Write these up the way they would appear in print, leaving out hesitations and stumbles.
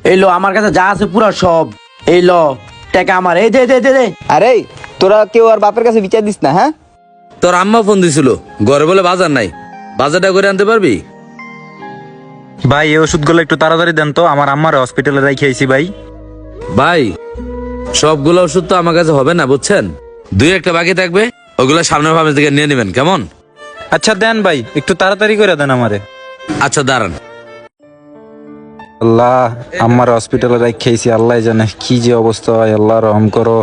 এই লো আমার কাছে যা আছে পুরো সব। এই লো টাকা আমার, এই দে দে দে দে। আরে তোরা কেউ আর বাপের কাছে বিচার দিস না, হ্যাঁ? তোর আম্মা ফোন দিছিল, ঘরে বলে বাজার নাই, বাজারটা করে আনতে পারবি? ভাই এই ওষুধগুলো একটু তাড়াতাড়ি দেন তো, আমার আম্মার হসপিটালে রেখে আইছি ভাই। ভাই সবগুলো ওষুধ তো আমার কাছে হবে না, বুঝছেন? দুই একটা বাকি থাকবে, ওগুলো সামনের ফার্মেসি থেকে নিয়ে নেবেন, কেমন? আচ্ছা দেন ভাই, একটু তাড়াতাড়ি করে দেন আমারে। আচ্ছা দাঁড়ান। আল্লাহ, আম্মার হসপিটালে রেখে আইছি, আল্লাহ জানে কি যে অবস্থা হয়, আল্লাহ রহম করো।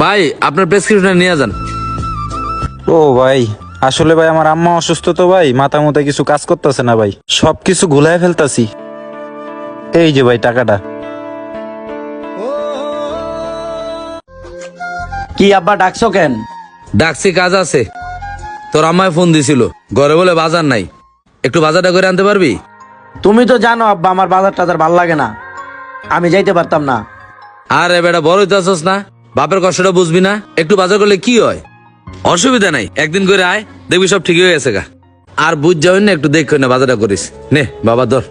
ভাই আপনার প্রেসক্রিপশন নিয়ে যান। ও ভাই, আসলে ভাই আমার আম্মা অসুস্থ তো ভাই, মাথা মতো কিছু কাজ করতেছে না ভাই, সবকিছু গুলায় ফেলতাছি। এই যে ভাই টাকাটা। কি আব্বা ডাকছো কেন? ডাকছি, কাজ আছে। তোর আম্মায় ফোন দিছিল, ঘরে বলে বাজার নাই, একটু বাজারটা করে আনতে পারবি? তুমি তো জানো আব্বা আমার বাজার টাজার ভাল লাগে না, আমি যাইতে পারতাম না। আরে বেটা বড় হইতেছস না, বাপের কষ্টটা বুঝবি না? একটু বাজার করলে কি হয়? অসুবিধা নাই, একদিন করে আয়, দেখবি সব ঠিক হয়ে গেছে গা। আর বুঝ যাবেন না, একটু দেখো না বাজারটা করিস। নে বাবা ধর।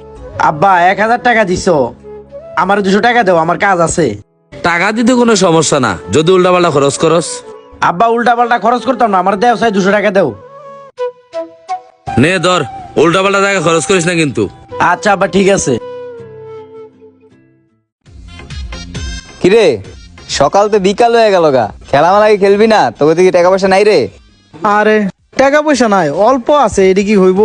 আব্বা 1000 টাকা দিছো, আমার 200 টাকা দাও, আমার কাজ আছে। টাকা দিতে কোনো সমস্যা না, যদি উল্টাপাল্টা খরচ করস। আব্বা উল্টা পাল্টা খরচ করতাম না, আমার দেও চাই 200 টাকা দাও। নে ধর, উল্টাপাল্টা টাকা খরচ করিস না কিন্তু। আচ্ছা আব্বা ঠিক আছে। কিরে সকাল তো বিকাল হয়ে গেল গা, খেলামেলা কি খেলবি না? তোকে দিকে টাকা পয়সা নাই রে? আরে টাকা পয়সা নাই, অল্প আছে, এটি কি হইব?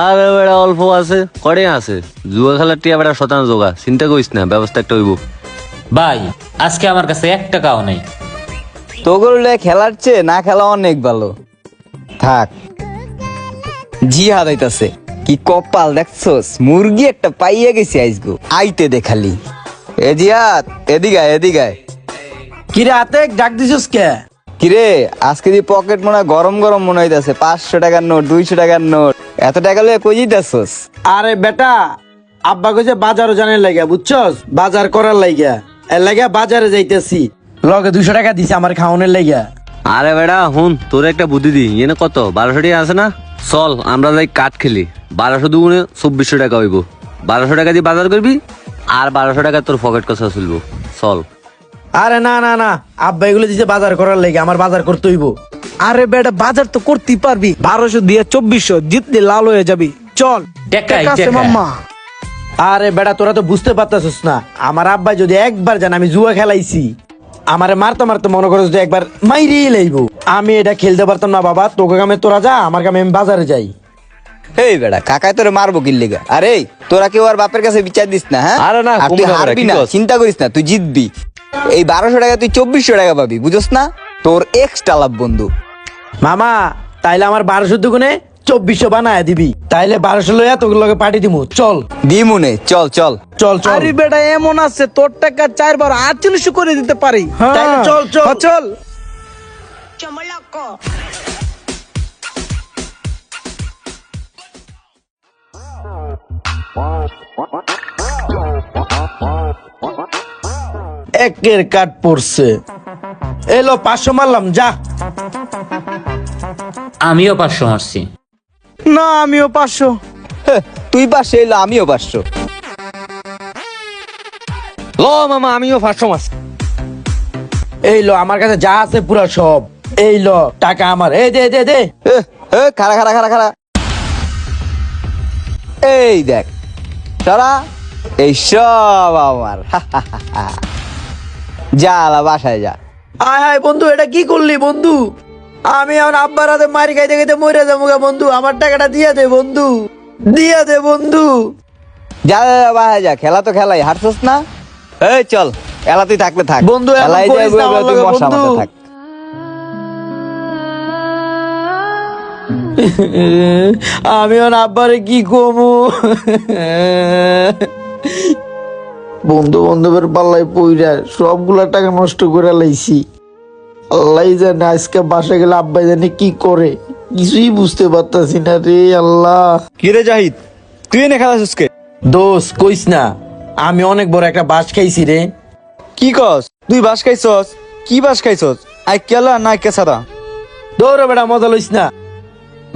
আরে বেড়া অল্প আছে, কড়ে আছে, জুয়া খেলার টিয়া বেড়া শতাংশ জোগা, চিন্তা করিস না, ব্যবস্থা একটা হইব। ভাই আজকে আমার কাছে 1 টাকাও নেই। তোগুলো খেলার চেয়ে না খেলা অনেক ভালো। থাক, জি হাদাইতাছে কি কপাল দেখছস, মুরগি একটা পাইয়া গেছি আইসগো, আইতে দেখালি। এ জিয়াত এদিকে আয়, এদিকে আয়। কিরে হাতে ডাক দিছিস কে? কিরে আজকে দি পকেট মনে হয় গরম গরম মনে হইতাছে, 500 টাকার নোট, 200 টাকার নোট, এত টাকা লয়ে কই যাইতাছস? আরে বেটা, আব্বা কইছে বাজারও জানের লাগিয়া, বুঝছস? বাজার করার লাগিয়া, এর লাগিয়া বাজারে যাইতেছি। লগে 200 টাকা দিছে আমার খাওয়ানোর লাগিয়া। আরে বেড়া হুন, তোর একটা বুদ্ধি দি, এনে কত 1200 টাকা আছে না, চল আমরা যাই কাঠ খেলি, 1200 দুগুণে 2400 টাকা হইব, 1200 টাকা দিয়ে বাজার করবি, আর 1200 টাকা তোর পকেট কষা চলবো, চল। আরে না না না, আব্বা এগুলো দিছে বাজার করার লাগিয়া, আমার বাজার করতে হইব। আরে বেটা বাজার তো করতেই পারবি, 1200 দিয়ে 2400 জিতলে লাল হয়ে যাবি, চল। টাকাই টাকা আছে টাকা। মাম্মা। আরে বেটা তোরা তো বুঝতে পারতাছিস না, আমার আব্বা যদি একবার জানে আমি জুয়া খেলাইছি, আমারে মারতে মারতে মনে করো যে একবার মাইরেই লাইবো। আমি এটা খেলতে পারতাম না বাবা, তোকে কামে তোরা যা, আমার কামে আমি বাজারে যাই। এই বেড়া কাকায় তোরে মারবো কি লিগা? আরে তোরা কেউ আর বাপের কাছে বিচার দিস না, হ্যাঁ? আরে না, আর তুই কমু না বেড়া, হারবি কি না, কস? চিন্তা করিস না, তুই জিতবি। এই 1200 টাকা তুই 2400 টাকা পাবি, বুঝছ না? তোর এক্সট্রা লাভ বন্ধু। মামা তাইলে আমার 1200 দুগুণে 2400 বানায় দিবি, তাইলে 1200 লইয়া তোকে লগে পাঠি দিমু। চল দি মনে, চল চল। চল চল। আরে বেটা এমন আছে, তোর টাকা 4 বার 48 করে দিতে পারি। তাইলে চল চল হ্যাঁ, চল। একের কাট পড়ছে। এলো 500 মারলাম, যা। আমিও 500 মারছি। না আমিও 500। হ্যাঁ, তুই 500 এলো, আমিও 500। ল মামা আমিও 500 মাস। এই লো আমার কাছে যা আছে পুরা সব। এই লো টাকা আমার, এই দে দে দে। খারা খারা খারা খারা, এই দেখ সারা, এই সব আমার। যা আলা বাসায় যা। আয় হায় বন্ধু, এটা কি করলি বন্ধু? আমি আমার আব্বার হাতে মারি খাইতে খাইতে মরে যাবো গা বন্ধু, আমার টাকাটা দিয়া দে বন্ধু, দিয়া দে বন্ধু। যা যা, যা, বাসায় যা, খেলা তো খেলাই, হারছস না? এই চল, এলা তুই থাকলে থাক বন্ধু, এমন খেলাই করিস না আমার তুই লগে, মশা বন্ধু। মাথা থাক। আমি আমার আব্বারে কি কমু? বন্ধু বান্ধবের পাল্লায় পইরা সবগুলা টাকা নষ্ট করে লাইছি। আল্লাহ জানে আজকে বাসা গেলে আব্বা জানে কি করে, কিছুই বুঝতে পারতাছি না রে আল্লাহ। কিরে জাহিদ, তুই এনে খেলাছিস কে? দোষ কইস না, আমি অনেক বড় একটা বাস খাইছি রে। কি কস? তুই বাস খাইছস? কি বাস খাইছস? আই কেলা না কেসারা? দৌড় বেটা, মজা লইস না।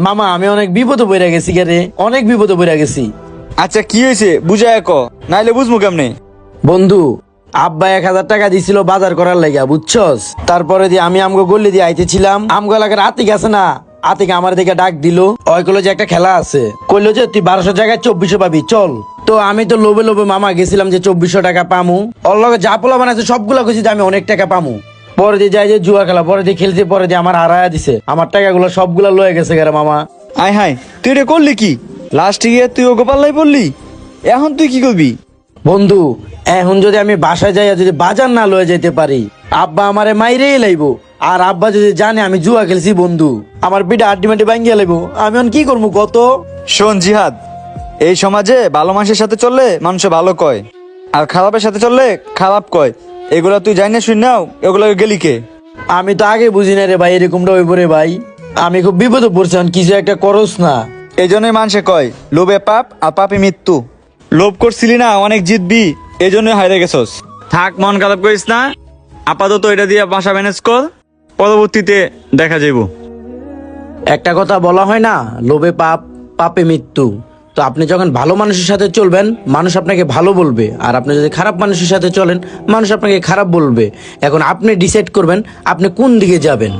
মামা আমি অনেক বিপদে পড়ে গেছি রে, অনেক বিপদে পড়ে গেছি। আচ্ছা কি হয়েছে বুঝায় ক, নাইলে বুঝবো কেমনে? বন্ধু, আব্বা 1000 টাকা দিছিল বাজার করার লাগা, বুঝছস? তারপরে দিয়ে আমি আমগো গল্লি দিয়ে আইতেছিলাম, আমগো এলাকার আতিক আছে না, আতিক আমার দিকে ডাক দিল। ওই কইলো যে একটা খেলা আছে, কইলো যে তুই 1200 জায়গায় 2400 পাবি, চল। তো আমি তো লোভে লোভে মামা গেছিলাম যে 2400 টাকা পামু। ওর লগে যা পোলা বানাইছে সবগুলা কইছি যে আমি অনেক টাকা পামু। পরে দিয়ে যাই যে জুয়া খেলা, পরে দিয়ে খেলতে, পরে দিয়ে আমার হারায়া দিছে, আমার টাকাগুলো সবগুলা লয়ে গেছে গেরা মামা। আয় হাই, তুই এটা করলি কি? লাস্টে গিয়ে তুই ওকে পাল্লাই পড়লি, এখন তুই কি করবি? বন্ধু, এখন যদি আমি বাসায় যাই যদি বাজার না লয়ে যেতে পারি, আব্বা আমারে মাইরেই লাইবো। আর আব্বা যদি জানে আমি জুয়া খেলছি বন্ধু, আমার পিঠে আড্ডি মাটি ভাঙ্গিয়া লাইবো। আমি এখন কি করবো কত? শোন জিহাদ, এই সমাজে ভালো মানুষের সাথে চললে মানুষ ভালো কয়, আর খারাপের সাথে চললে খারাপ কয়। এগুলা তুই জানি না শুন নাও, এগুলো গেলি কে? আমি তো আগে বুঝি না রে ভাই, এরকমটা হইব রে ভাই। আমি খুব বিপদে পড়ছি, এখন কিছু একটা করস না। এই জন্যই মানুষে কয় লোভে পাপ আর পাপে মৃত্যু। লোভ করছিলি না অনেক জিতবি, এই জন্যই হারিয়ে গেছস। থাক, মন খারাপ করিস না, আপাতত এটা দিয়ে বাসা ম্যানেজ কর, পরবর্তীতে দেখা যাইব। একটা কথা বলা হয় না, লোভে পাপ, পাপে মৃত্যু। তো আপনি যখন ভালো মানুষের সাথে চলবেন, মানুষ আপনাকে ভালো বলবে, আর আপনি যদি খারাপ মানুষের সাথে চলেন, মানুষ আপনাকে খারাপ বলবে। এখন আপনি ডিসাইড করবেন আপনি কোন দিকে যাবেন।